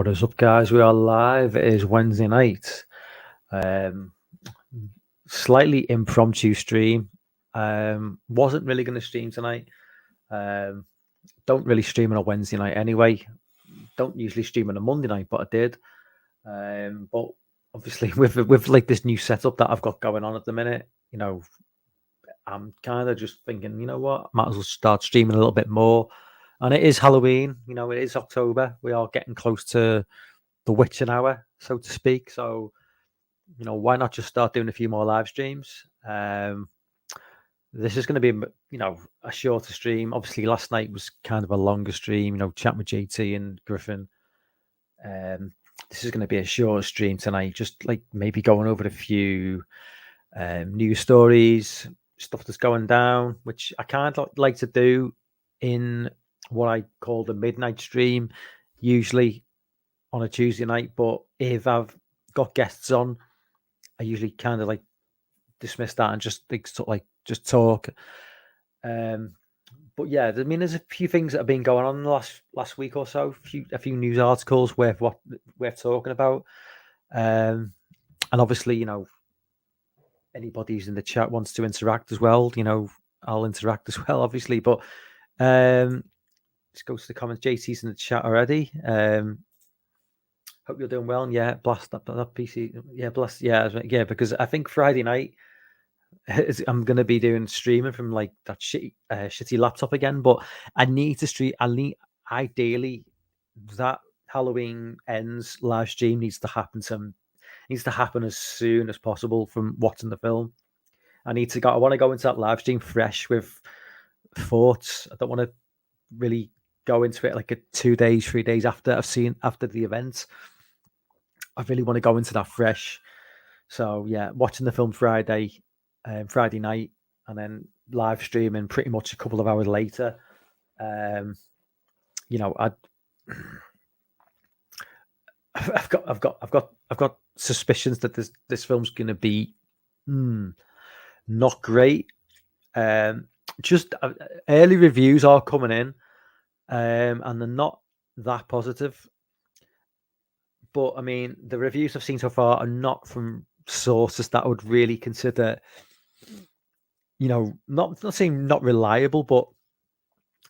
What is up, guys? We are live. It is Wednesday night. Um, Slightly impromptu stream. Wasn't really going to stream tonight. Don't really stream on a Wednesday night anyway. Don't usually stream on a Monday night, but I did. But obviously, with like this new setup that I've got going on at the minute, I'm kind of just thinking, you know what, might as well start streaming a little bit more. And it is Halloween. It is October. We are getting close to the witching hour, so to speak. So, why not just start doing a few more live streams? This is going to be, a shorter stream. Obviously, last night was kind of a longer stream, chatting with JT and Griffin. This is going to be a shorter stream tonight, just like maybe going over a few news stories, stuff that's going down, which I kind of like to do in what I call the midnight stream, usually on a Tuesday night. But if I've got guests on, I usually kind of like dismiss that and just just talk. But yeah, I mean, there's a few things that have been going on in the last week or so. A few news articles worth talking about. And obviously, anybody who's in the chat wants to interact as well. I'll interact as well, obviously. But let's go to the comments. JT's in the chat already. Hope you're doing well. And yeah, blast that PC. Yeah, blast. Yeah, because I think Friday night I'm going to be doing streaming from like that shitty laptop again. But I need to stream. Ideally, that Halloween ends live stream needs to happen as soon as possible from watching the film. I want to go into that live stream fresh with thoughts. I don't want to really go into it like 2 days, 3 days after the event. I really want to go into that fresh. So yeah, watching the film Friday night, and then live streaming pretty much a couple of hours later. I've got suspicions that this film's going to be not great. Just early reviews are coming in, and they're not that positive. But I mean, the reviews I've seen so far are not from sources that I would really consider, not saying not reliable, but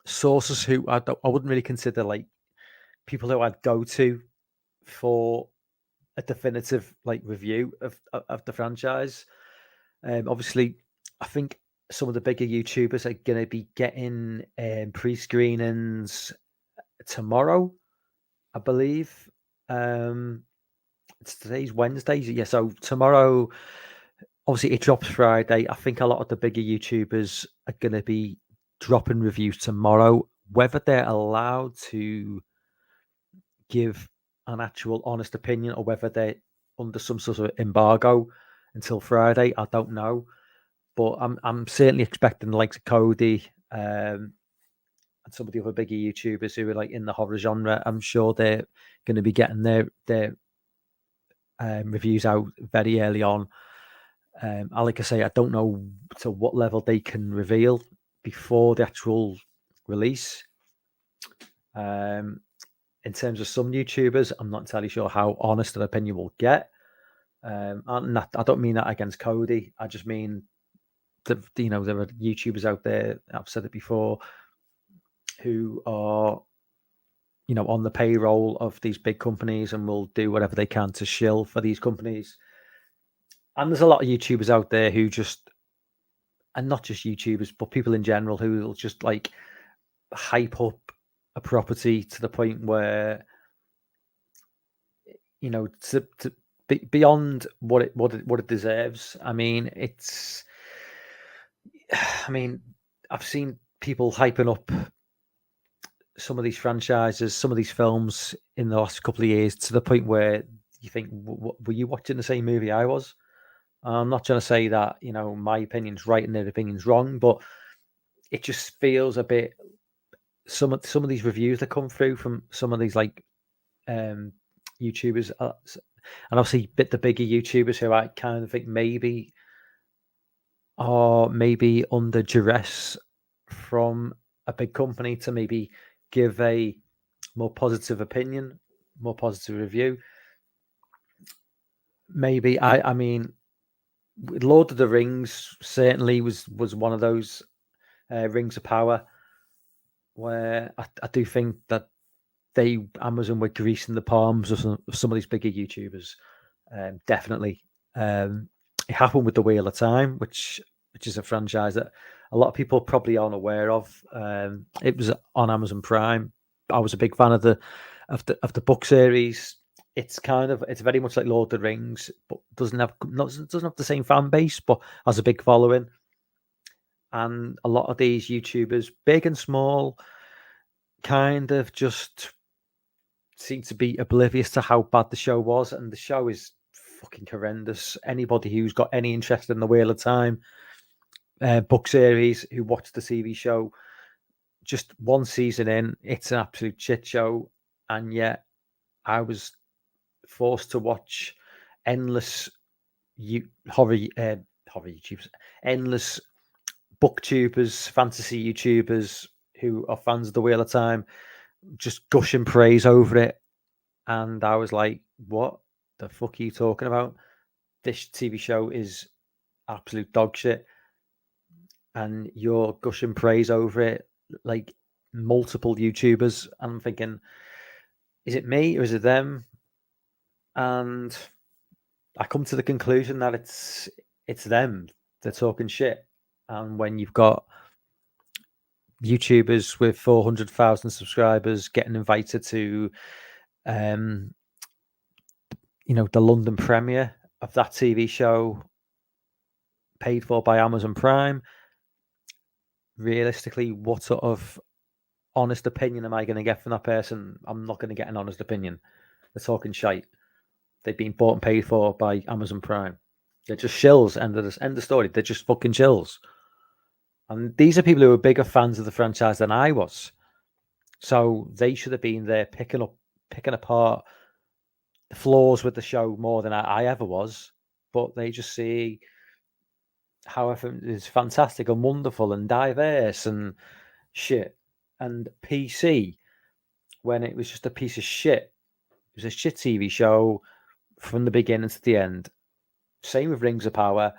sources who I wouldn't really consider like people who I'd go to for a definitive like review of the franchise. Obviously, I think some of the bigger YouTubers are going to be getting pre-screenings tomorrow, I believe. Today's Wednesday, yeah. So tomorrow, obviously, it drops Friday. I think a lot of the bigger YouTubers are going to be dropping reviews tomorrow. Whether they're allowed to give an actual honest opinion or whether they're under some sort of embargo until Friday, I don't know. But I'm certainly expecting the likes of Cody and some of the other bigger YouTubers who are like in the horror genre. I'm sure they're going to be getting their reviews out very early on. Like I say, I don't know to what level they can reveal before the actual release. In terms of some YouTubers, I'm not entirely sure how honest an opinion we'll get. I don't mean that against Cody. I just mean that there are YouTubers out there, I've said it before, who are on the payroll of these big companies and will do whatever they can to shill for these companies. And there's a lot of YouTubers out there who just, and not just YouTubers, but people in general who will just like hype up a property to the point where to beyond what it deserves. I mean, I've seen people hyping up some of these franchises, some of these films in the last couple of years to the point where you think, were you watching the same movie I was? I'm not trying to say that, my opinion's right and their opinion's wrong, but it just feels a bit, some of these reviews that come through from some of these like YouTubers, and obviously the bigger YouTubers who I kind of think maybe are under duress from a big company to maybe give a more positive opinion more positive review. Maybe I mean, Lord of the Rings certainly was one of those Rings of Power where I do think that Amazon were greasing the palms of some of these bigger YouTubers. Definitely. It happened with the Wheel of Time, which is a franchise that a lot of people probably aren't aware of. It was on Amazon Prime. I was a big fan of the book series. It's very much like Lord of the Rings, but doesn't have the same fan base, but has a big following. And a lot of these YouTubers, big and small, kind of just seem to be oblivious to how bad the show was, and the show is fucking horrendous. Anybody who's got any interest in the Wheel of Time book series, who watched the TV show, just one season in, it's an absolute shit show. And yet I was forced to watch endless horror YouTubers, endless booktubers, fantasy YouTubers who are fans of the Wheel of Time, just gushing praise over it. And I was like, what the fuck are you talking about? This TV show is absolute dog shit. And you're gushing praise over it, like multiple YouTubers. And I'm thinking, is it me or is it them? And I come to the conclusion that it's them. They're talking shit. And when you've got YouTubers with 400,000 subscribers getting invited to, the London premiere of that TV show, paid for by Amazon Prime, realistically, what sort of honest opinion am I going to get from that person? I'm not going to get an honest opinion. They're talking shite. They've been bought and paid for by Amazon Prime. They're just shills. End of story. They're just fucking shills. And these are people who are bigger fans of the franchise than I was. So they should have been there picking apart the flaws with the show more than I ever was. But they just see how everything is fantastic and wonderful and diverse and shit. And PC, when it was just a piece of shit. It was a shit TV show from the beginning to the end. Same with Rings of Power.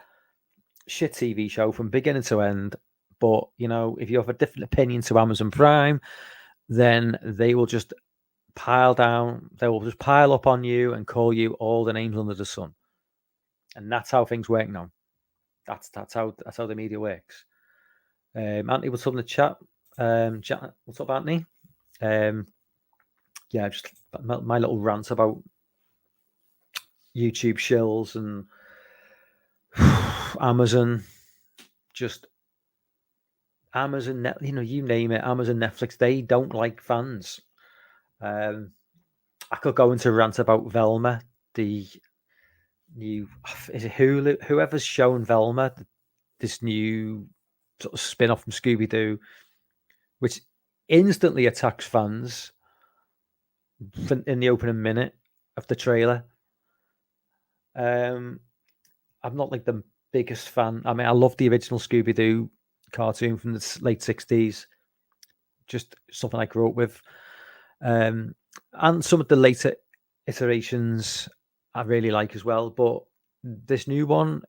Shit TV show from beginning to end. But, if you have a different opinion to Amazon Prime, then they will just pile down. They will just pile up on you and call you all the names under the sun. And that's how things work now. That's how the media works. Anthony, what's up in the chat? What's up, Anthony? Just my little rant about YouTube shills and Amazon, just Amazon, you name it, Amazon, Netflix, they don't like fans. I could go into a rant about Velma, the new, is it Hulu? Whoever's shown Velma, this new sort of spin-off from Scooby-Doo, which instantly attacks fans in the opening minute of the trailer. I'm not like the biggest fan. I mean, I love the original Scooby-Doo cartoon from the late 60s. Just something I grew up with. And some of the later iterations I really like as well. But this new one,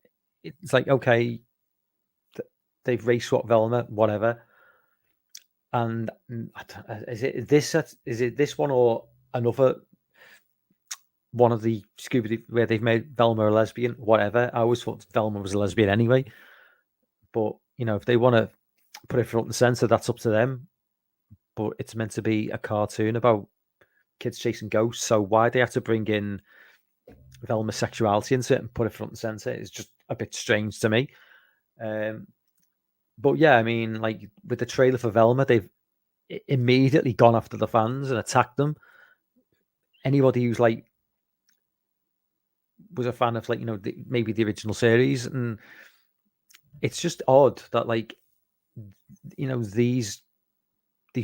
it's like, okay, they've race swapped Velma, whatever. And is it this one or another one of the Scooby-Doo where they've made Velma a lesbian? Whatever. I always thought Velma was a lesbian anyway. But if they want to put it front and center, that's up to them. But it's meant to be a cartoon about kids chasing ghosts. So why they have to bring in Velma's sexuality into it and put it front and center is just a bit strange to me. But yeah, I mean, like with the trailer for Velma, they've immediately gone after the fans and attacked them. Anybody who's like was a fan of maybe the original series, and it's just odd that these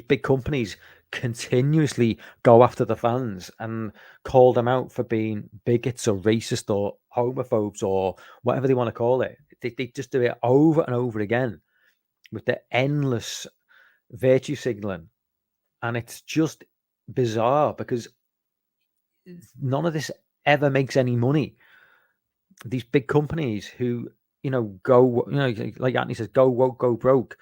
big companies continuously go after the fans and call them out for being bigots or racist or homophobes or whatever they want to call it. They just do it over and over again with the endless virtue signaling. And it's just bizarre because none of this ever makes any money. These big companies who, go, like Anthony says, go woke, go broke.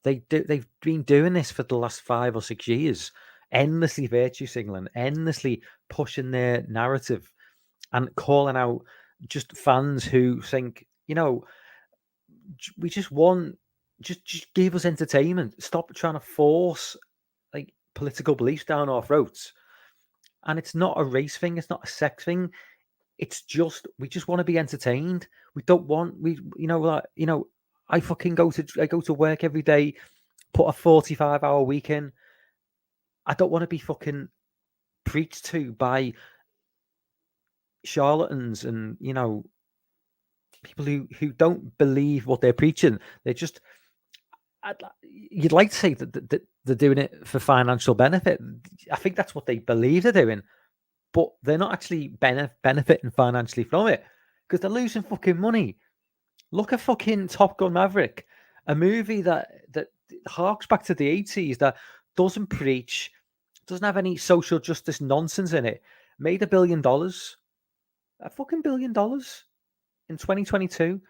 They've been doing this for the last 5 or 6 years, endlessly virtue signaling, endlessly pushing their narrative, and calling out just fans who think, we just want, just give us entertainment. Stop trying to force like political beliefs down our throats. And it's not a race thing. It's not a sex thing. It's just, we just want to be entertained. We don't want, I go to work every day, put a 45-hour week in. I don't want to be fucking preached to by charlatans and, people who don't believe what they're preaching. They're just, you'd like to say that they're doing it for financial benefit. I think that's what they believe they're doing, but they're not actually benefiting financially from it because they're losing fucking money. Look at fucking Top Gun Maverick, a movie that harks back to the 80s, that doesn't preach, doesn't have any social justice nonsense in it. Made $1 billion, a fucking $1 billion in 2022.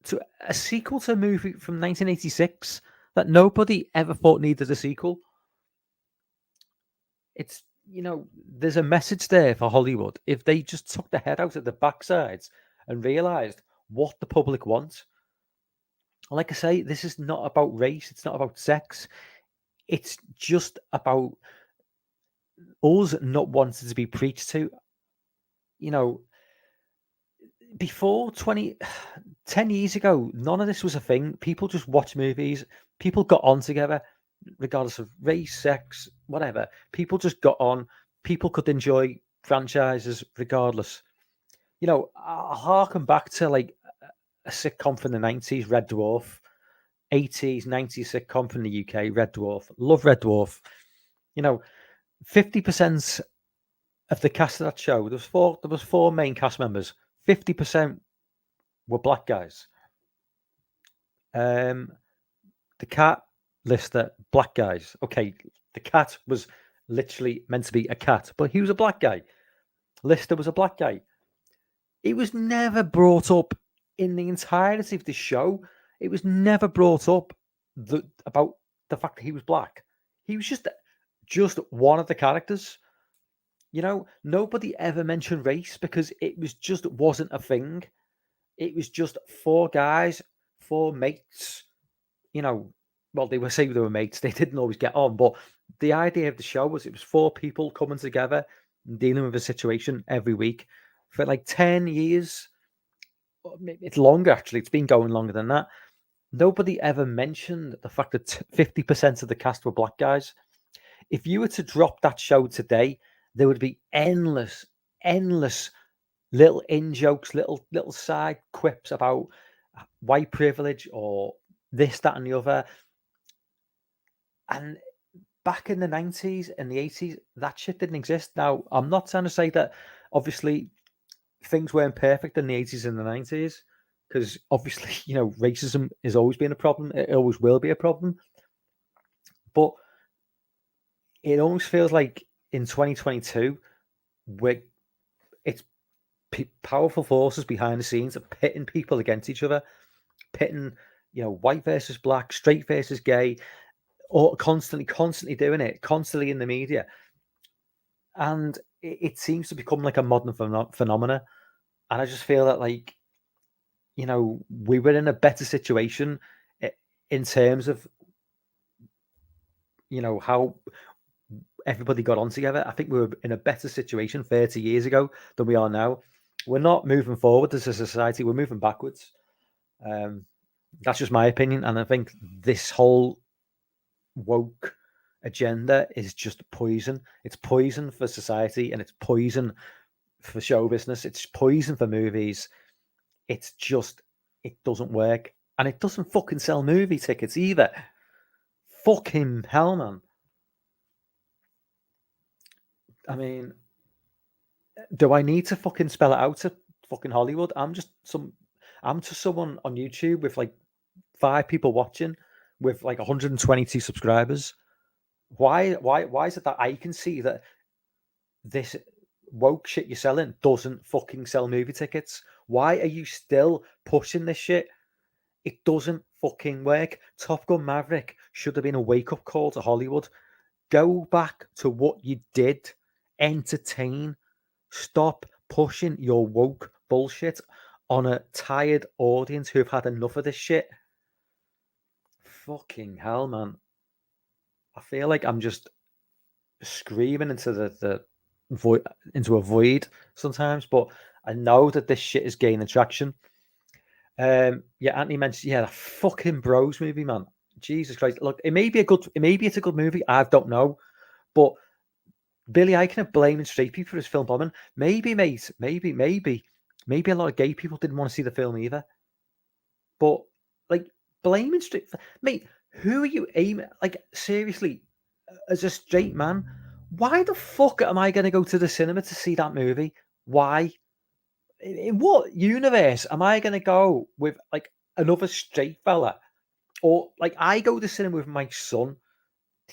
To a sequel to a movie from 1986 that nobody ever thought needed a sequel. It's, there's a message there for Hollywood if they just took the head out of the backsides and realized what the public wants. Like I say, this is not about race, it's not about sex. It's just about us not wanting to be preached to. Before 10 years ago, none of this was a thing. People just watched movies. People got on together, regardless of race, sex, whatever. People just got on. People could enjoy franchises regardless. I'll harken back to like a sitcom from the 90s, Red Dwarf, 80s, 90s sitcom from the UK, Red Dwarf. Love Red Dwarf. 50% of the cast of that show, there was four main cast members. 50% were black guys. The cat, Lister, black guys. Okay, the cat was literally meant to be a cat, but he was a black guy. Lister was a black guy. It was never brought up in the entirety of the show. It was never brought up about the fact that he was black. He was just one of the characters. Nobody ever mentioned race because it wasn't a thing. It was just four guys, four mates. Well, they were saying they were mates. They didn't always get on, but the idea of the show was it was four people coming together and dealing with a situation every week for like 10 years. It's longer, actually. It's been going longer than that. Nobody ever mentioned the fact that 50% of the cast were black guys. If you were to drop that show today, there would be endless little in-jokes, little side quips about white privilege or this, that, and the other. And back in the 90s and the 80s, that shit didn't exist. Now, I'm not trying to say that, obviously, things weren't perfect in the 80s and the 90s, because obviously, racism has always been a problem. It always will be a problem. But it almost feels like in 2022, it's powerful forces behind the scenes are pitting people against each other, pitting, white versus black, straight versus gay, or constantly doing it, constantly in the media. And it seems to become like a modern phenomena. And I just feel that, like, we were in a better situation in terms of, how everybody got on together. I think we were in a better situation 30 years ago than we are now. We're not moving forward as a society. We're moving backwards. That's just my opinion. And I think this whole woke agenda is just poison. It's poison for society and it's poison for show business. It's poison for movies. It doesn't work. And it doesn't fucking sell movie tickets either. Fucking hell, man. I mean, do I need to fucking spell it out to fucking Hollywood? I'm just someone on YouTube with like 5 people watching with like 122 subscribers. Why is it that I can see that this woke shit you're selling doesn't fucking sell movie tickets. Why are you still pushing this shit? It doesn't fucking work. Top Gun Maverick should have been a wake-up call to Hollywood. Go back to what you did. Entertain. Stop pushing your woke bullshit on a tired audience who have had enough of this shit. Fucking hell, man. I feel like I'm just screaming into the void, into a void sometimes, but I know that this shit is gaining traction. Yeah, Anthony mentioned, the fucking Bros movie, man. Jesus Christ. Look, maybe it's a good movie. I don't know. But Billy Eichner blaming straight people for his film bombing. Maybe, mate. Maybe a lot of gay people didn't want to see the film either. But like blaming straight, mate. Who are you aiming? Like seriously, as a straight man, why the fuck am I going to go to the cinema to see that movie? Why? In what universe am I going to go with like another straight fella? Or like I go to cinema with my son.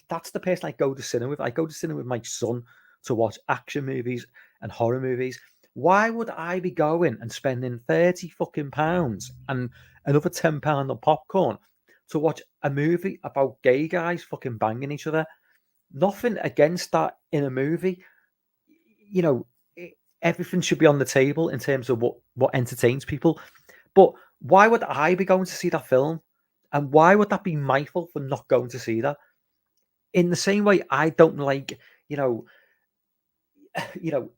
That's the person I go to cinema with. I go to cinema with my son to watch action movies and horror movies. Why would I be going and spending 30 fucking pounds and another £10 on popcorn to watch a movie about gay guys fucking banging each other? Nothing against that in a movie. You know, everything should be on the table in terms of what entertains people. But why would I be going to see that film? And why would that be my fault for not going to see that? In the same way, I don't like,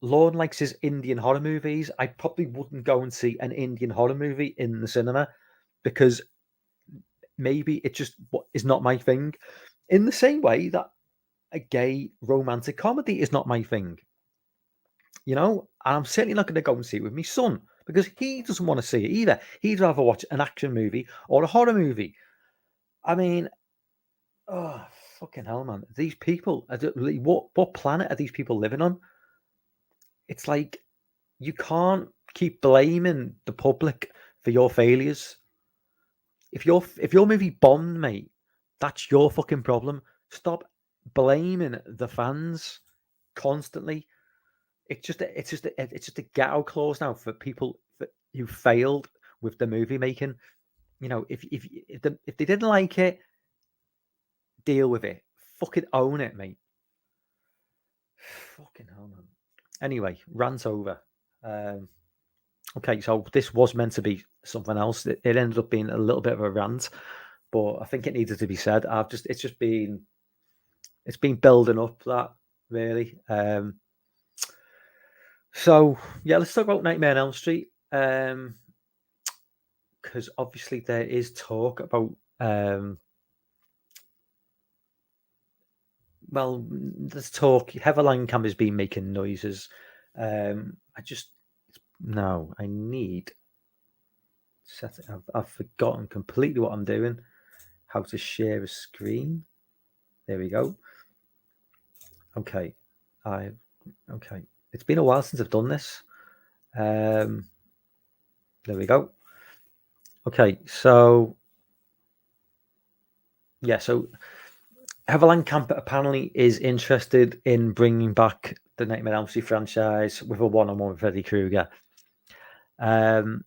Lorne likes his Indian horror movies. I probably wouldn't go and see an Indian horror movie in the cinema because maybe it just is not my thing. In the same way that a gay romantic comedy is not my thing. And I'm certainly not going to go and see it with my son because he doesn't want to see it either. He'd rather watch an action movie or a horror movie. I mean, oh, fucking hell, man. These people, what planet are these people living on? It's like you can't keep blaming the public for your failures. If your movie bombed, mate, that's your fucking problem. Stop blaming the fans constantly. It's just a get out clause now for people who failed with the movie making. If they didn't like it, deal with it. Fucking own it, mate. Fucking hell, man. Anyway, rant over. Okay, so this was meant to be something else. It ended up being a little bit of a rant, but I think it needed to be said. It's been building up that really. So yeah, let's talk about Nightmare on Elm Street. Because obviously there is talk about there's talk. Heather Langenkamp has been making noises. I need set it. I've forgotten completely what I'm doing. How to share a screen. There we go. Okay. It's been a while since I've done this. There we go. Okay, so Heather Langenkamp apparently is interested in bringing back the Nightmare on Elm Street franchise with a one-on-one with Freddy Krueger. Now,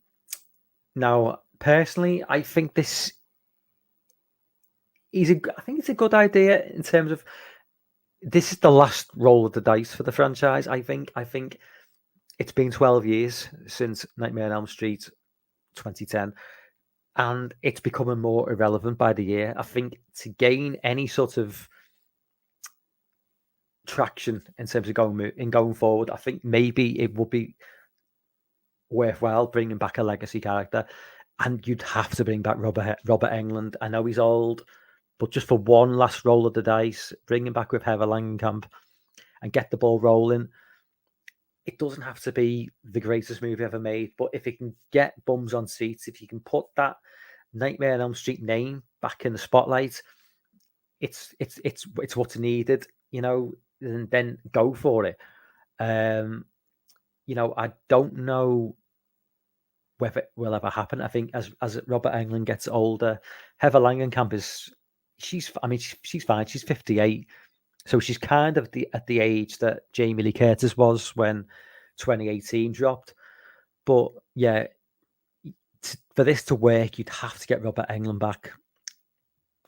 personally, I think it's a good idea in terms of this is the last roll of the dice for the franchise. I think it's been 12 years since Nightmare on Elm Street 2010. And it's becoming more irrelevant by the year. I think to gain any sort of traction in terms of going forward, I think maybe it would be worthwhile bringing back a legacy character, and you'd have to bring back Robert Englund. I know he's old, but just for one last roll of the dice, bring him back with Heather Langenkamp and get the ball rolling. It doesn't have to be the greatest movie ever made, but if it can get bums on seats, if you can put that Nightmare on Elm Street name back in the spotlight, it's what's needed, and then go for it. I don't know whether it will ever happen. I think as Robert Englund gets older, Heather Langenkamp she's fine. She's 58. So she's kind of at the age that Jamie Lee Curtis was when 2018 dropped. But yeah, for this to work, you'd have to get Robert Englund back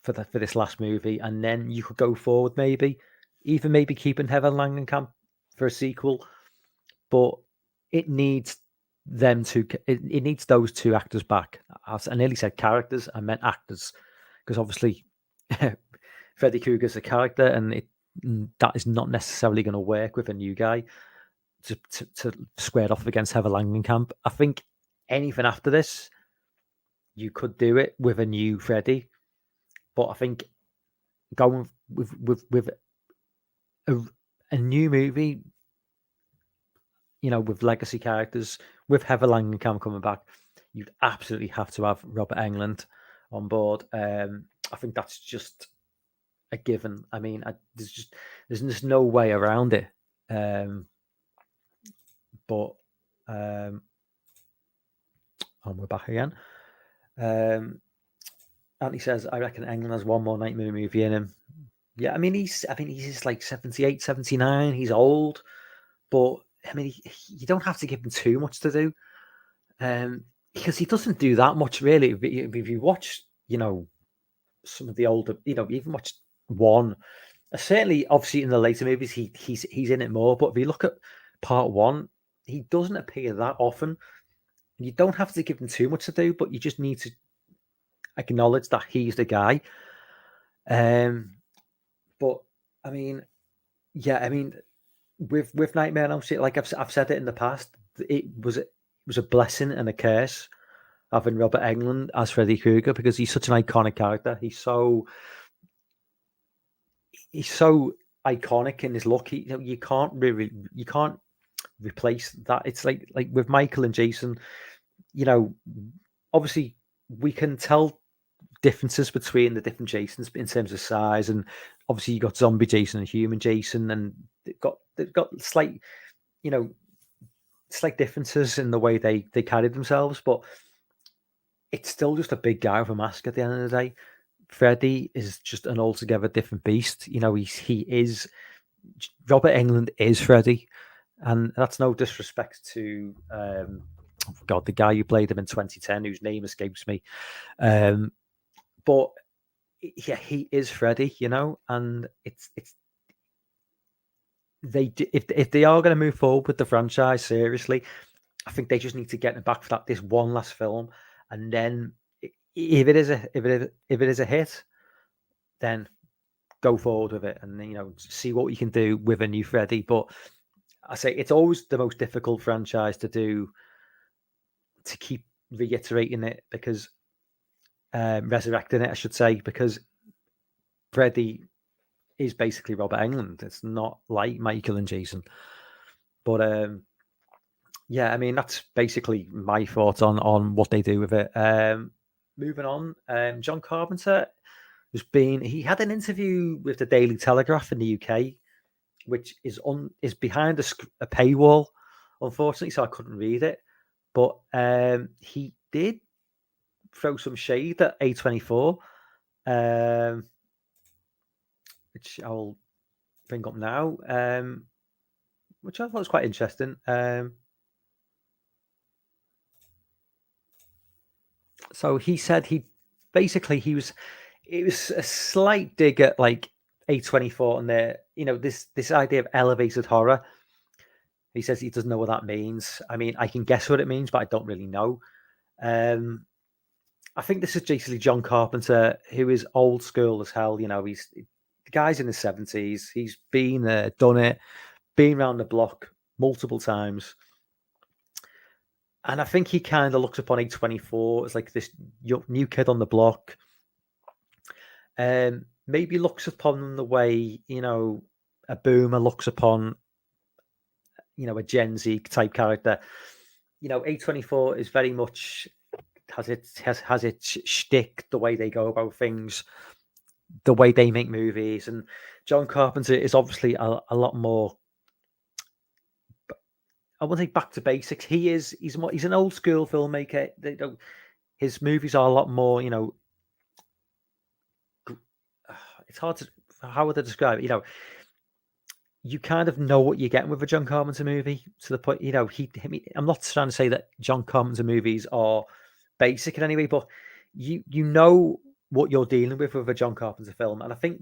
for this last movie, and then you could go forward, maybe even maybe keeping Heather Langenkamp for a sequel. But it needs them to. It needs those two actors back. I nearly said characters. I meant actors, because obviously Freddy Krueger's a character, and that is not necessarily going to work with a new guy to square off against Heather Langenkamp. I think anything after this, you could do it with a new Freddy, but I think going with a new movie, with legacy characters, with Heather Langenkamp coming back, you'd absolutely have to have Robert Englund on board. I think that's just a given. I mean, there's just no way around it. But and we're back again. Anthony says, I reckon Englund has one more Nightmare movie in him. Yeah, I mean, he's just like 78, 79. He's old, but I mean, you don't have to give him too much to do, because he doesn't do that much, really. If you watch, some of the older, even watch one, certainly, obviously, in the later movies, he's in it more. But if you look at part one, he doesn't appear that often. You don't have to give him too much to do, but you just need to acknowledge that he's the guy. But I mean, yeah, I mean, with Nightmare on Elm Street, like I've said it in the past, it was a blessing and a curse having Robert Englund as Freddy Krueger, because he's such an iconic character. He's so iconic in his look. You can't replace that. It's like with Michael and Jason. Obviously we can tell differences between the different Jasons in terms of size, and obviously you got zombie Jason and human Jason, and they've got slight differences in the way they carry themselves, but it's still just a big guy with a mask at the end of the day. Freddy is just an altogether different beast. He is Robert Englund is Freddy, and that's no disrespect to the guy who played him in 2010, whose name escapes me. But yeah, he is Freddy, and it's if they are going to move forward with the franchise seriously, I think they just need to get him back for this one last film, and then if it is a hit, then go forward with it, and see what you can do with a new Freddy. But I say it's always the most difficult franchise to do, to keep reiterating it, because resurrecting it, I should say, because Freddy is basically Robert Englund. It's not like Michael and Jason. But yeah, I mean, that's basically my thoughts on what they do with it. Moving on, John Carpenter he had an interview with the Daily Telegraph in the UK, which is behind a paywall, unfortunately, so I couldn't read it. But he did throw some shade at A24, which I'll bring up now, which I thought was quite interesting. So he said it was a slight dig at like A24 and their, this idea of elevated horror. He says he doesn't know what that means. I mean, I can guess what it means, but I don't really know. I think this is basically John Carpenter, who is old school as hell. The guy's in his 70s. He's been there, done it, been around the block multiple times. And I think he kind of looks upon A24 as like this new kid on the block. Maybe looks upon them the way, a boomer looks upon, a Gen Z type character. A24 is very much has its shtick, the way they go about things, the way they make movies. And John Carpenter is obviously a lot more, I wouldn't say back to basics. He's an old school filmmaker. His movies are a lot more, it's hard to, how would I describe it? you kind of know what you're getting with a John Carpenter movie to the point, I'm not trying to say that John Carpenter movies are basic in any way, but you know what you're dealing with a John Carpenter film. And I think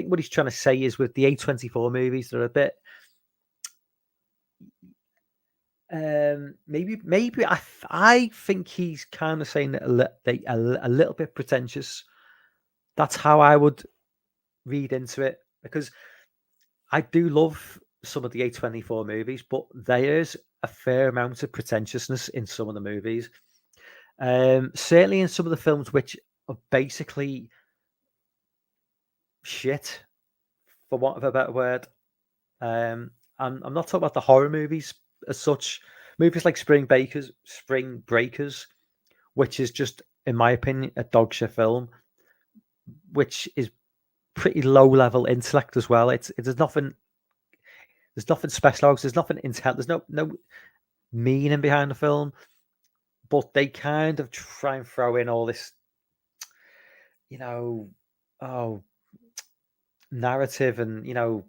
what he's trying to say is with the A24 movies, they're a bit maybe I think he's kind of saying that a little bit pretentious. That's how I would read into it, because I do love some of the A24 movies, but there's a fair amount of pretentiousness in some of the movies. Certainly in some of the films which are basically shit, for want of a better word. I'm not talking about the horror movies as such. Movies like Spring Breakers, which is just, in my opinion, a dog shit film, which is pretty low level intellect as well. There's nothing special. There's nothing intel. There's no meaning behind the film, but they kind of try and throw in all this, narrative and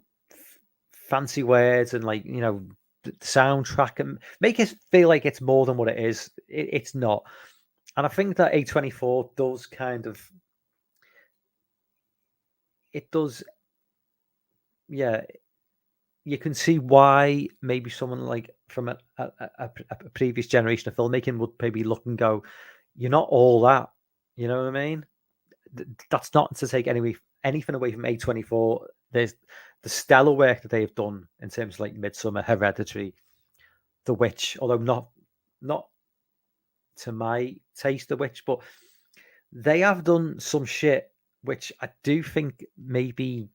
fancy words and the soundtrack, and make it feel like it's more than what it is. It's not, and I think that A24 does kind of it does. Yeah, you can see why maybe someone like from a previous generation of filmmaking would maybe look and go, "You're not all that." You know what I mean? That's not to take anything away from A24. There's the stellar work that they've done in terms of like Midsommar, Hereditary, The Witch, although not to my taste, The Witch, but they have done some shit which I do think maybe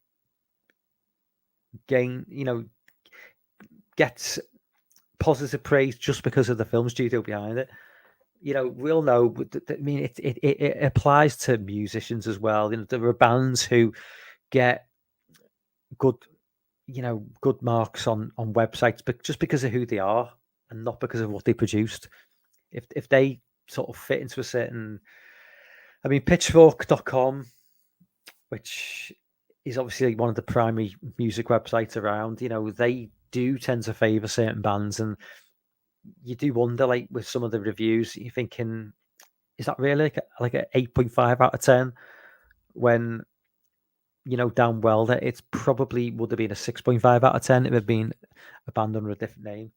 gets positive praise just because of the film studio behind it. We'll know. I mean, it applies to musicians as well. There are bands who get good, good marks on websites, but just because of who they are and not because of what they produced. If they sort of fit into a certain, I mean, Pitchfork.com, which is obviously one of the primary music websites around, they do tend to favour certain bands, and you do wonder, like with some of the reviews, you're thinking, is that really like an 8.5 out of 10? When damn well that it's probably would have been a 6.5 out of 10 if it had been a band under a different name.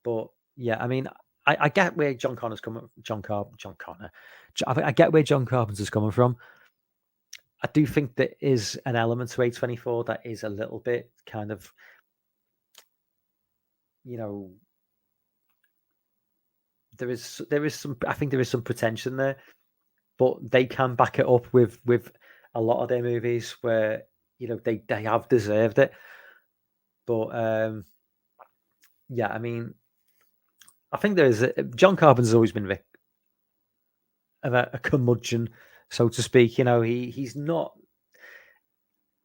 But yeah, I mean, I get where John Connor's coming. John Connor. I get where John Carpenter's coming from. I do think there is an element to A24 that is a little bit kind of, there is some. I think there is some pretension there, but they can back it up with a lot of their movies where they have deserved it. But yeah, I mean, I think John Carpenter's always been a curmudgeon, so to speak. He's not.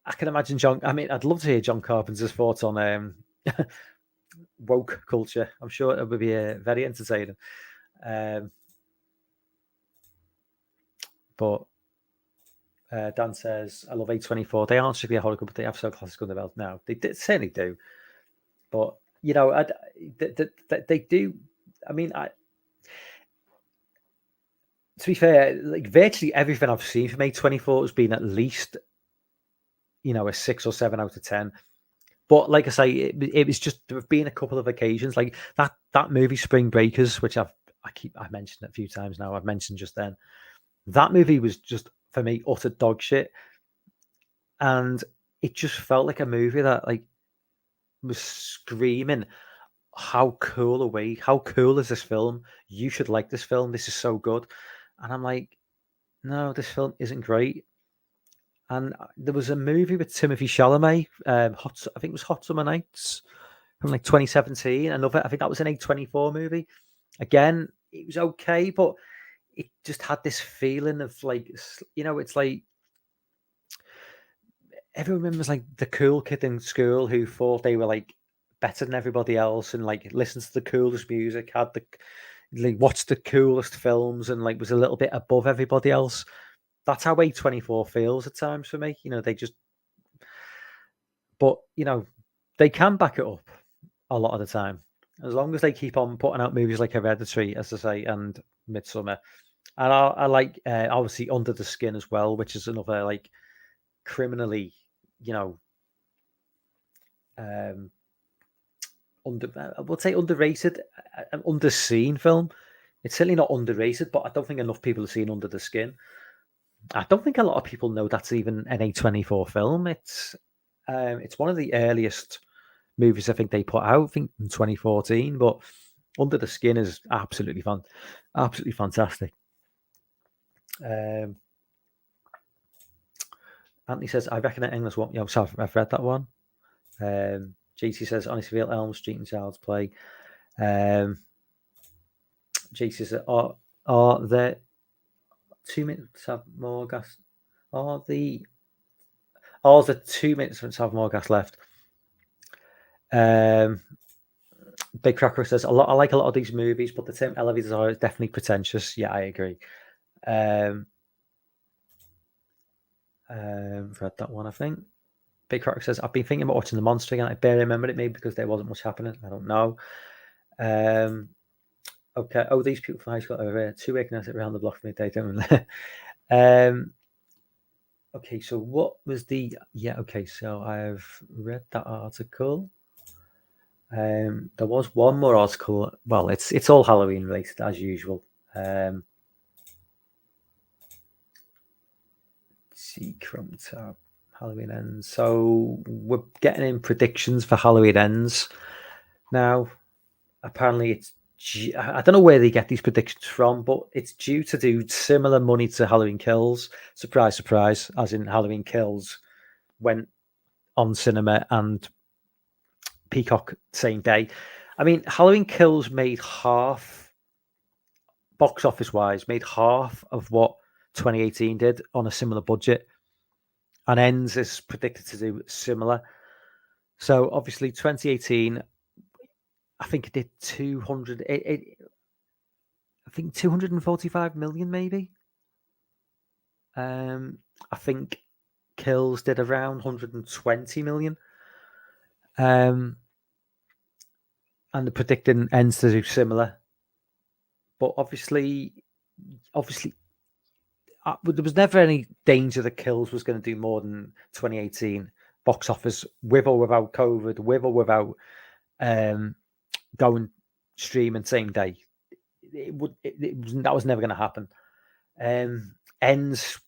I can imagine John. I mean, I'd love to hear John Carpenter's thoughts on woke culture. I'm sure it would be very entertaining. But Dan says, I love A24. They aren't strictly a horror, but they have so classical under belt now. They certainly do. But, they do. I mean, to be fair, like virtually everything I've seen from A24 has been at least, a 6 or 7 out of 10. But like I say, it was just, there have been a couple of occasions like that movie Spring Breakers, which I mentioned it a few times now. I've mentioned just then. That movie was just, for me, utter dog shit, and it just felt like a movie that like was screaming, "How cool is this film? You should like this film. This is so good." And I'm like, no, this film isn't great. And there was a movie with Timothy Chalamet, I think it was Hot Summer Nights from like 2017. I think that was an A24 movie. Again, it was okay, but it just had this feeling of like, it's like everyone remembers like the cool kid in school who thought they were like better than everybody else and like listened to the coolest music, watched the coolest films and like was a little bit above everybody else. That's how A24 feels at times for me. They just, but they can back it up a lot of the time, as long as they keep on putting out movies like Hereditary, as I say, and Midsummer. And I like obviously Under the Skin as well, which is another like criminally, you know, um, I would say underrated, underseen film. It's certainly not underrated, but I don't think enough people have seen Under the Skin. I don't think a lot of people know that's even an A24 film. It's one of the earliest movies I think they put out. I think in 2014, but Under the Skin is absolutely fun, absolutely fantastic. Anthony says, I reckon an English one. Yeah, so I've read that one. JT says, honestly, feel Elm Street and Child's Play. JT says, are there 2 minutes have more gas? Are the 2 minutes have more gas left? Big Cracker says, I like a lot of these movies, but the term elevators are definitely pretentious. Yeah, I agree. Read that one, I think. Big Cracker says, I've been thinking about watching The Monster again. I barely remember it, maybe because there wasn't much happening. I don't know. Okay. Oh, these people from high school over here, 2 weekends around the block from me. They don't. Okay, so what was the? Yeah, okay. So I've read that article. There was one more article. Well, it's all Halloween related as usual. See Chrome tab. Halloween Ends. So we're getting in predictions for Halloween Ends now. Apparently, I don't know where they get these predictions from, but it's due to do similar money to Halloween Kills. Surprise, surprise, as in Halloween Kills went on cinema and Peacock same day. I mean, Halloween Kills made half, box office wise, made half of what 2018 did on a similar budget. And Ends is predicted to do similar. So obviously 2018, I think it did 200, I think 245 million maybe. I think Kills did around 120 million. And the predicting Ends to do similar. But obviously, there was never any danger that Kills was going to do more than 2018 box office, with or without COVID, with or without going streaming same day. That was never going to happen. Ends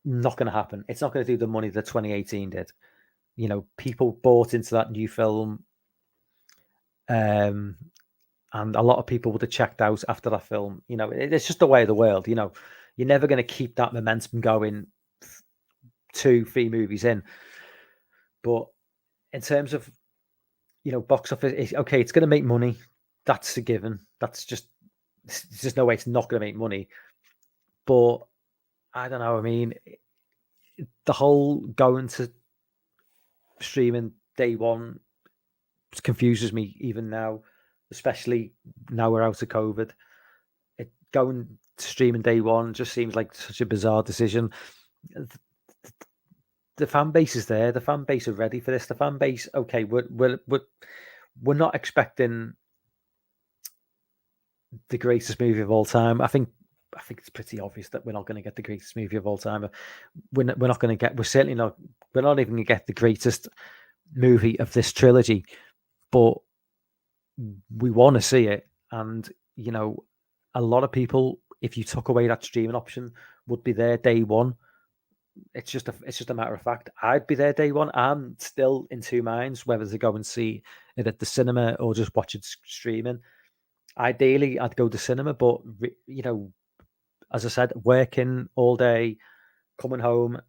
not going to happen. It's not going to do the money that 2018 did. You know, people bought into that new film, and a lot of people would have checked out after that film. You know, it's just the way of the world. You know, you're never going to keep that momentum going 2-3 movies in. But in terms of, you know, box office, okay, it's going to make money. That's a given. That's just, there's just no way it's not going to make money. But I don't know. I mean, the whole going to streaming day one confuses me even now, especially now we're out of COVID. Going to streaming day one just seems like such a bizarre decision. The fan base is there. The fan base are ready for this. The fan base, okay, we're not expecting the greatest movie of all time. I think it's pretty obvious that we're not going to get the greatest movie of all time. We're not going to get. We're not even going to get the greatest movie of this trilogy, but we want to see it. And you know, a lot of people, if you took away that streaming option, would be there day one. It's just a matter of fact. I'd be there day one. I'm still in two minds whether to go and see it at the cinema or just watch it streaming. Ideally, I'd go to cinema, but you know, as I said, working all day, coming home,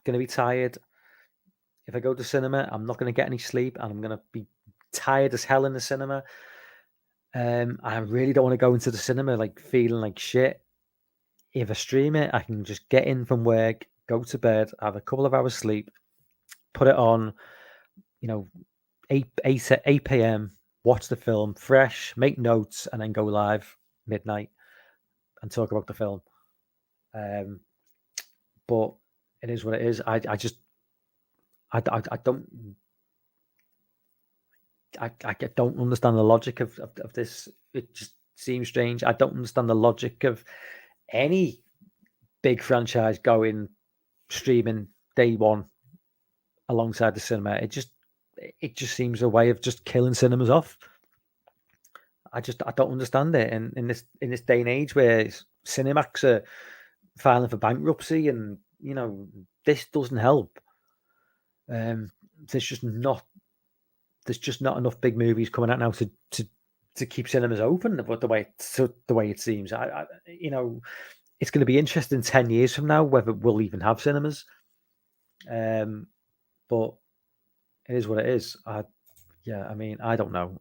going to be tired. If I go to cinema, I'm not going to get any sleep, and I'm going to be tired as hell in the cinema. I really don't want to go into the cinema like feeling like shit. If I stream it, I can just get in from work, go to bed, have a couple of hours sleep, put it on, you know, 8 p.m., watch the film fresh, make notes, and then go live midnight and talk about the film. But it is what it is. I don't don't understand the logic of this. It just seems strange. I don't understand the logic of any big franchise going streaming day one alongside the cinema. It just seems a way of just killing cinemas off. I don't understand it. And in this day and age where Cinemax are filing for bankruptcy, and this doesn't help. There's just not enough big movies coming out now to keep cinemas open. But the way it seems, it's going to be interesting 10 years from now whether we'll even have cinemas. But it is what it is. I don't know.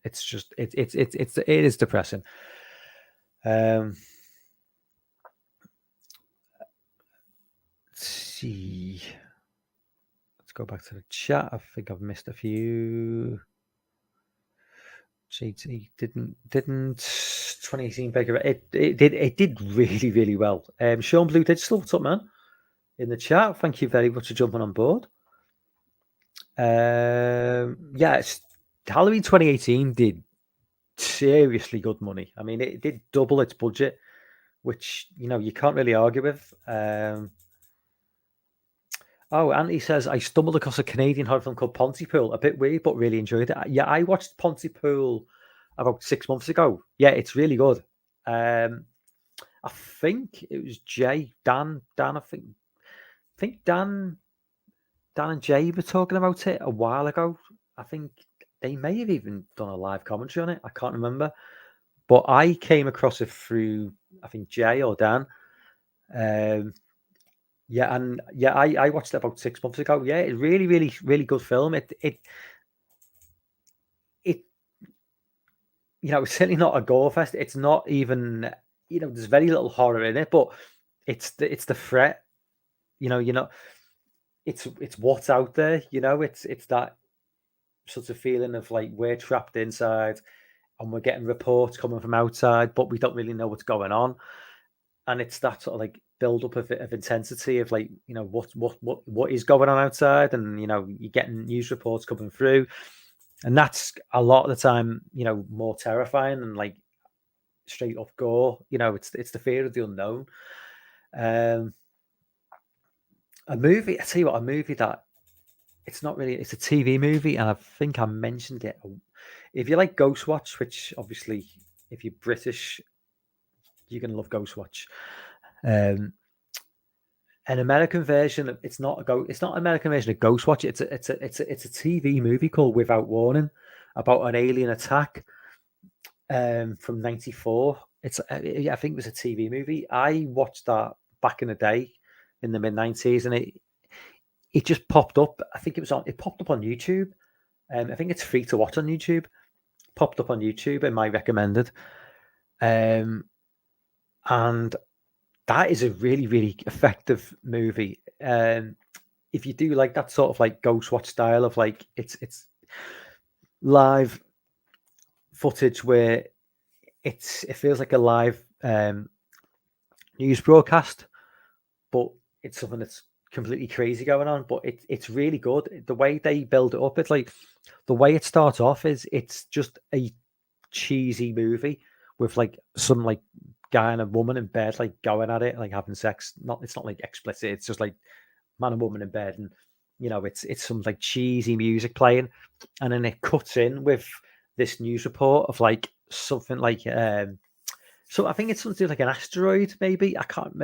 It's just it is depressing. Let's see. Let's go back to the chat. I think I've missed a few. JT didn't 2018 Baker. It did really, really well. Sean Blue Digital, what's up, man? In the chat, thank you very much for jumping on board. Halloween 2018 did seriously good money. I mean, it did double its budget, which you can't really argue with. Andy says, I stumbled across a Canadian horror film called Pontypool. A bit weird, but really enjoyed it. Yeah, I watched Pontypool about 6 months ago. Yeah, it's really good. I think it was Dan. I think Dan and Jay were talking about it a while ago. I think they may have even done a live commentary on it. I can't remember. But I came across it through, I think, Jay or Dan. I watched it about 6 months ago. Yeah, it's really, really, really good film. It it's certainly not a gore fest. It's not even, there's very little horror in it, but it's the threat. It's what's out there. It's that sort of feeling of like we're trapped inside and we're getting reports coming from outside, but we don't really know what's going on. And it's that sort of like build up of intensity of like, what is going on outside, and you're getting news reports coming through, and that's a lot of the time more terrifying than like straight up gore. It's the fear of the unknown. A movie that it's not really, it's a TV movie, and I think I mentioned it. If you like Ghostwatch, which obviously if you're British you're gonna love Ghostwatch. An American version. It's not an American version of Ghostwatch. It's a TV movie called Without Warning, about an alien attack from '94. I think it was a TV movie. I watched that back in the day in the mid '90s, and it just popped up. I think it popped up on YouTube. I think it's free to watch on YouTube. Popped up on YouTube in my recommended. And that is a really, really effective movie. If you do like that sort of like Ghostwatch style of like it's live footage where it feels like a live news broadcast, but it's something that's completely crazy going on. But it's really good. The way they build it up, it's like the way it starts off is it's just a cheesy movie with like some like guy and a woman in bed like going at it, like having sex. It's not like explicit. It's just like man and woman in bed, and it's some like cheesy music playing, and then it cuts in with this news report of like something like so I think it's something like an asteroid, maybe. I can't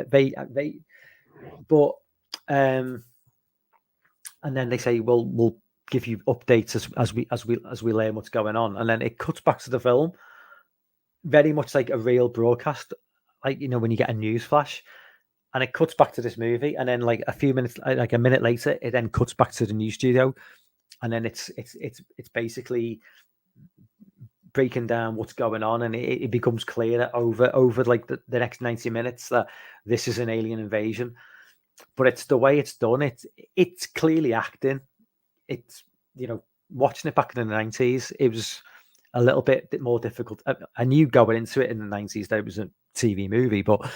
but and then they say, well, we'll give you updates as we learn what's going on, and then it cuts back to the film, very much like a real broadcast, like when you get a news flash, and it cuts back to this movie, and then like a few minutes, like a minute later, it then cuts back to the news studio, and then it's basically breaking down what's going on, and it becomes clear over like the next 90 minutes that this is an alien invasion. But it's the way it's done. It's clearly acting. It's watching it back in the 90s, it was a little bit more difficult. I knew going into it in the 90s that it was a TV movie, but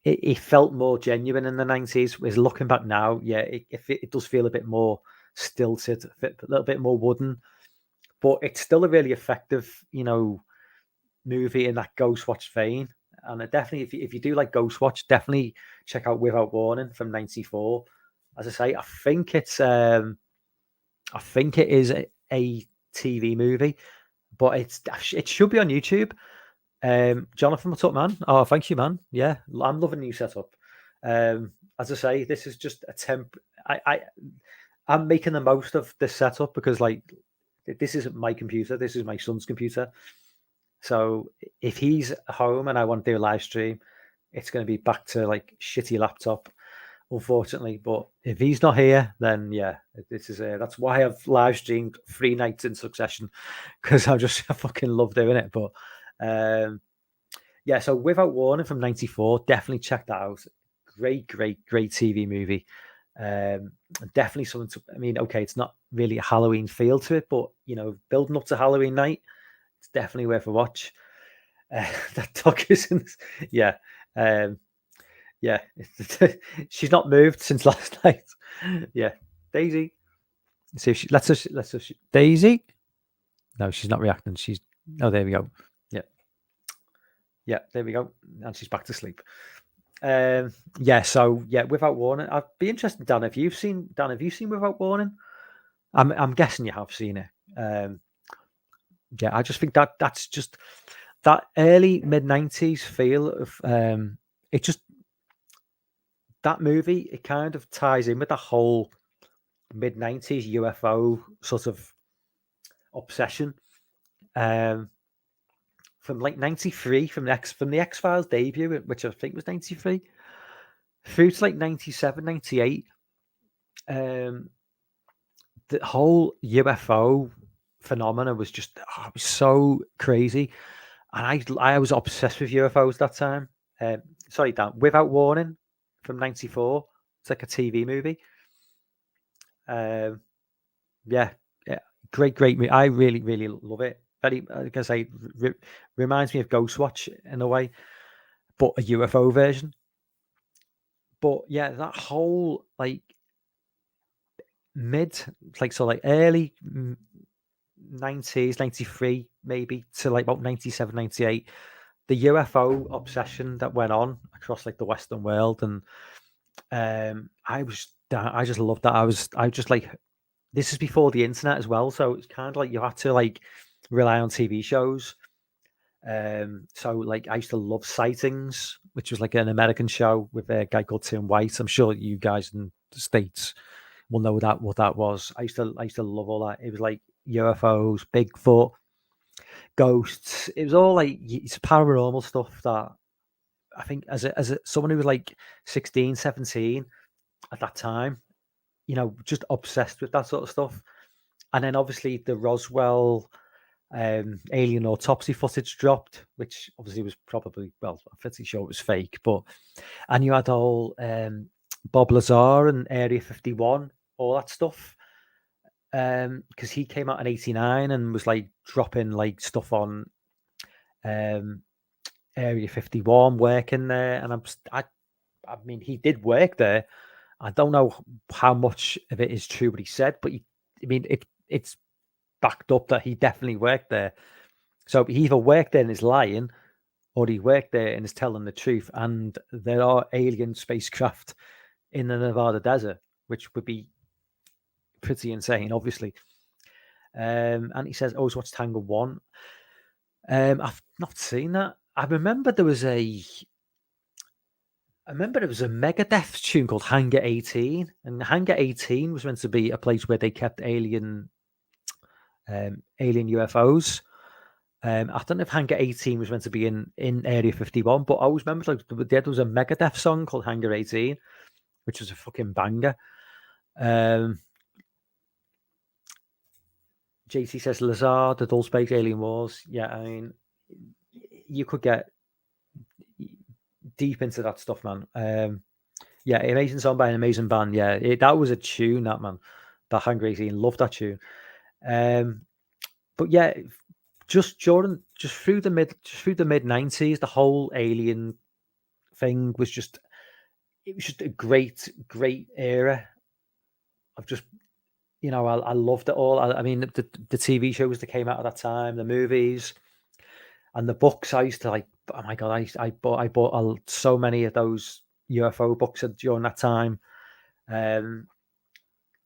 it felt more genuine in the 90s. Whereas looking back now, yeah, it does feel a bit more stilted, a little bit more wooden. but it's still a really effective, movie in that Ghostwatch vein. And definitely, if you do like Ghostwatch, definitely check out Without Warning from '94. As I say, I think it is a TV movie, but it should be on YouTube. Jonathan, what's up, man? Oh, thank you, man. Yeah, I'm loving the new setup. As I say, this is just a temp. I'm making the most of this setup because, like, this isn't my computer. This is my son's computer. So if he's home and I want to do a live stream, it's going to be back to like shitty laptop, unfortunately. But if he's not here, then yeah, that's why I've live streamed 3 nights in succession, because I fucking love doing it. But yeah, so Without Warning from '94, definitely check that out. Great TV movie. Definitely something to. I mean, okay, it's not really a Halloween feel to it, but building up to Halloween night, it's definitely worth a watch. That dog isn't. Yeah, yeah. She's not moved since last night. Yeah, Daisy. See if let's just Daisy. No, she's not reacting. Oh, there we go. Yeah, there we go. And she's back to sleep. Yeah, so yeah, Without Warning. I'd be interested, Dan, have you seen Without Warning? I'm guessing you have seen it. Yeah, I just think that's just that early mid-90s feel of it just that movie, it kind of ties in with the whole mid-90s UFO sort of obsession. From like 93, from the X-Files debut, which I think was 93, through to like 97, 98, the whole UFO phenomena was just it was so crazy. And I was obsessed with UFOs that time. Sorry, Dan, Without Warning from '94. It's like a TV movie. Yeah, great movie. I really love it. Very, like I say, reminds me of Ghostwatch in a way, but a UFO version. But yeah, that whole like early 90s, 93 maybe to like about 97, 98, the UFO obsession that went on across like the Western world. And I just loved that. I just like, this is before the internet as well, so it's kind of like you had to like rely on TV shows. So like I used to love Sightings, which was like an American show with a guy called Tim White. I'm sure you guys in the States will know what that was. I used to love all that. It was like UFOs, Bigfoot, ghosts. It was all like it's paranormal stuff that I think as someone who was like 16, 17 at that time, just obsessed with that sort of stuff. And then obviously the Roswell alien autopsy footage dropped, which obviously was probably, well, I'm pretty sure it was fake, and you had all Bob Lazar and Area 51, all that stuff. Because he came out in '89 and was like dropping like stuff on Area 51, working there. And I mean, he did work there. I don't know how much of it is true what he said, but it's backed up that he definitely worked there. So he either worked there and is lying, or he worked there and is telling the truth. And there are alien spacecraft in the Nevada desert, which would be pretty insane, obviously. And he says, "Oh, what's Tango 1?" I've not seen that. I remember there was a Megadeth tune called Hangar 18, and Hangar 18 was meant to be a place where they kept alien UFOs. I don't know if Hangar 18 was meant to be in Area 51, but I always remember there was a Megadeth song called Hangar 18, which was a fucking banger. JC says Lazar, the Dull Space Alien Wars. Yeah, I mean, you could get deep into that stuff, man. Yeah, amazing song by an amazing band. Yeah, that was a tune, that man. That Hangar 18, loved that tune. But yeah, just through the mid '90s, the whole alien thing was it was just a great era of just I loved it all. I mean, the TV shows that came out at that time, the movies, and the books. I used to like. Oh my god! I bought so many of those UFO books during that time. Um,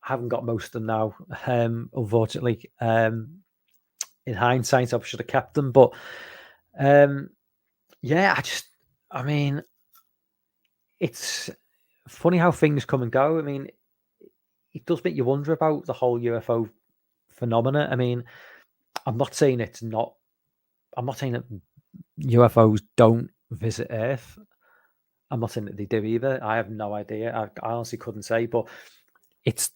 I haven't got most of them now, unfortunately. In hindsight, I should have kept them, but um, yeah, I mean, it's funny how things come and go. I mean, it does make you wonder about the whole UFO phenomena. I mean, I'm not saying it's not. I'm not saying that UFOs don't visit Earth. I'm not saying that they do either. I have no idea. I honestly couldn't say, but it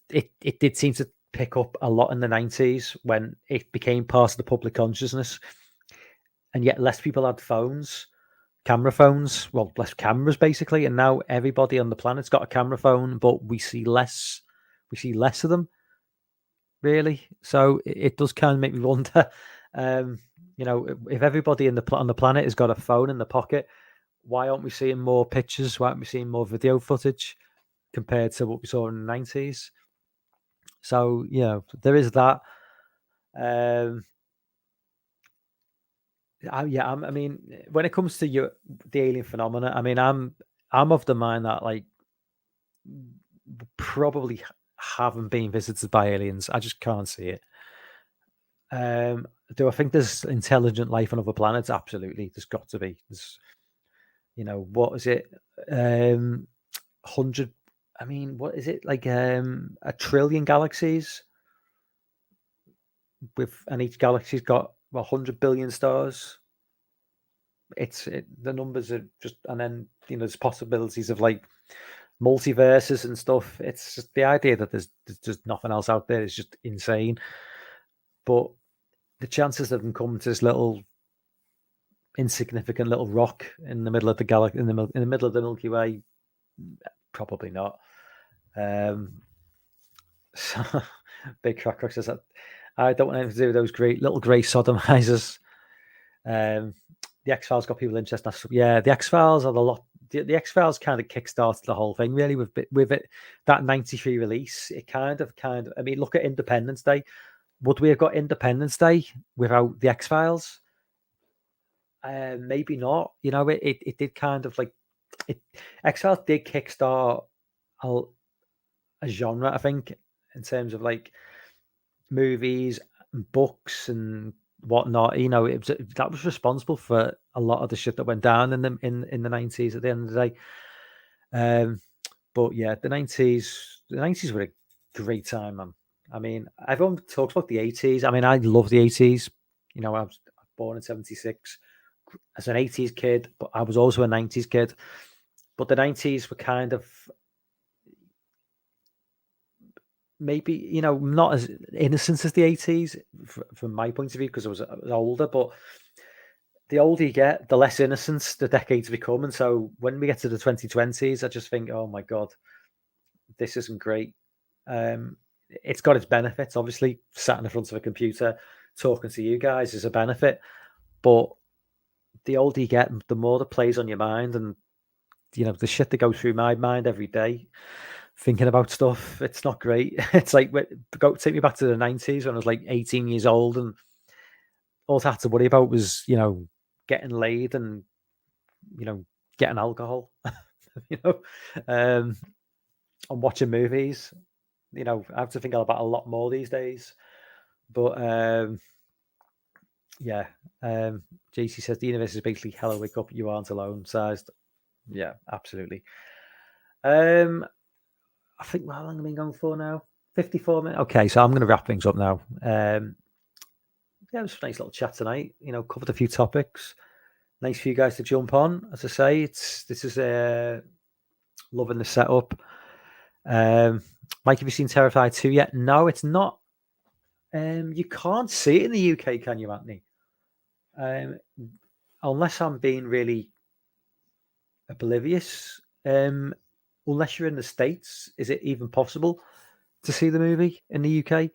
did seem to pick up a lot in the 90s when it became part of the public consciousness, and yet less people had phones, camera phones, well, less cameras basically, and now everybody on the planet's got a camera phone, but we see less of them really. So it does kind of make me wonder, um, if everybody on the planet has got a phone in the pocket, why aren't we seeing more pictures? Why aren't we seeing more video footage compared to what we saw in the 90s? So there is that. Um, I mean, when it comes to the alien phenomena, I mean, I'm of the mind that like probably haven't been visited by aliens. I just can't see it. Do I think there's intelligent life on other planets? Absolutely, there's got to be. There's, what is it? 100. I mean, what is it like? A trillion galaxies and each galaxy's got 100 billion stars. The numbers are just, and then there's possibilities of like multiverses and stuff. It's just the idea that there's just nothing else out there is just insane. But the chances of them coming to this little insignificant little rock in the middle of the galaxy, in the middle of the Milky Way, probably not. So, Big Cracker says that I don't want anything to do with those great little grey sodomizers. The X Files got people interested. Yeah, the X Files are the lot. The X Files kind of kickstarted the whole thing really with it. That '93 release, it kind of. I mean, look at Independence Day. Would we have got Independence Day without the X Files? Maybe not. It did kind of like X Files did kickstart a genre, I think, in terms of like movies, and books, and whatnot. That was responsible for a lot of the shit that went down in the 90s. At the end of the day, but yeah, the 90s were a great time, man. I mean, everyone talks about the 80s. I mean, I love the 80s. I was born in '76 as an 80s kid, but I was also a 90s kid. But the 90s were kind of maybe not as innocent as the 80s from my point of view, because I was older. But the older you get, the less innocent the decades become. And so when we get to the 2020s, I just think, oh my god, this isn't great. It's got its benefits. Obviously, sat in the front of a computer talking to you guys is a benefit, but the older you get, the more that plays on your mind, and the shit that goes through my mind every day thinking about stuff. It's not great. It's like, take me back to the 90s when I was like 18 years old, and all I had to worry about was getting laid and getting alcohol, you know, um, and watching movies. I have to think about a lot more these days. But yeah, JC says the universe is basically hello, wake up, you aren't alone sized. Yeah, absolutely. I think how long have I been going for now? 54 minutes. Okay, so I'm going to wrap things up now. Yeah, it was a nice little chat tonight. Covered a few topics. Nice for you guys to jump on. As I say, this is loving the setup. Mike, have you seen Terrifier 2 yet? No, it's not. You can't see it in the UK, can you, Anthony? Unless I'm being really oblivious. Unless you're in the States, is it even possible to see the movie in the UK?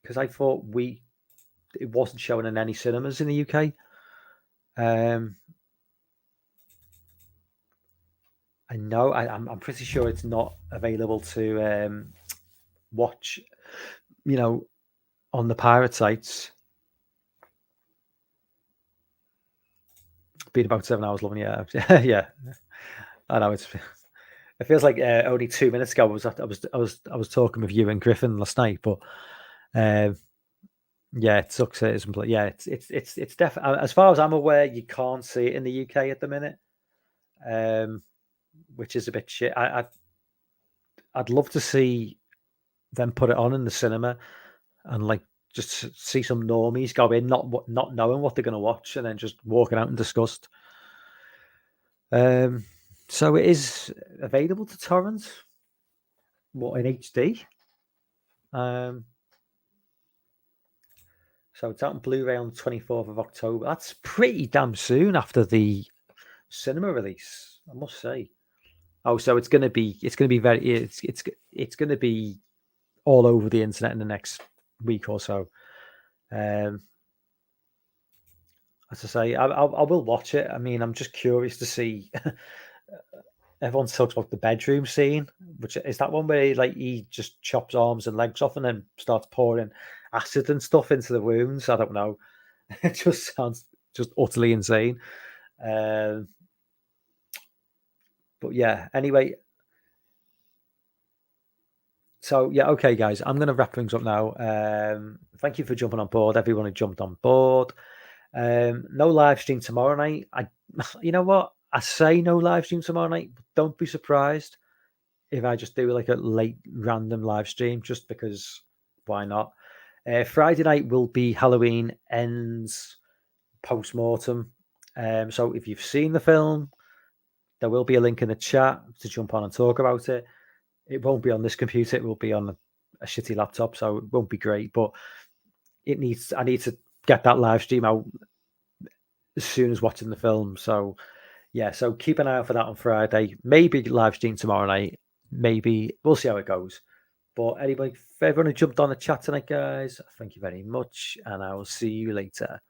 Because I thought it wasn't showing in any cinemas in the UK. I know I'm pretty sure it's not available to watch you know, on the pirate sites. Been about 7 hours long, yeah. Yeah. I know it feels like only 2 minutes ago I was talking with you and Griffin last night, but um, yeah, it sucks. It isn't, yeah, it's definitely, as far as I'm aware, you can't see it in the UK at the minute, which is a bit shit. I'd love to see them put it on in the cinema and like just see some normies go in, not knowing what they're going to watch, and then just walking out in disgust. So it is available to torrent. What, in HD? So it's out on Blu-ray on the 24th of October. That's pretty damn soon after the cinema release, I must say. Oh, so it's going to be it's going to be all over the internet in the next week or so. As I say, I will watch it. I mean, I'm just curious to see. Everyone talks about the bedroom scene, which is that one where he just chops arms and legs off and then starts pouring acid and stuff into the wounds. I don't know. It just sounds just utterly insane. But yeah, anyway. So yeah, okay, guys, I'm going to wrap things up now. Thank you for jumping on board. Everyone who jumped on board. No live stream tomorrow night. You know what? I say no live stream tomorrow night, but don't be surprised if I just do like a late random live stream, just because why not? Friday night will be Halloween Ends post-mortem. So if you've seen the film, there will be a link in the chat to jump on and talk about it. It won't be on this computer. It will be on a shitty laptop, so it won't be great. But I need to get that live stream out as soon as watching the film. So yeah, so keep an eye out for that on Friday. Maybe live stream tomorrow night. Maybe we'll see how it goes. But anyway, for everyone who jumped on the chat tonight, guys, thank you very much, and I will see you later.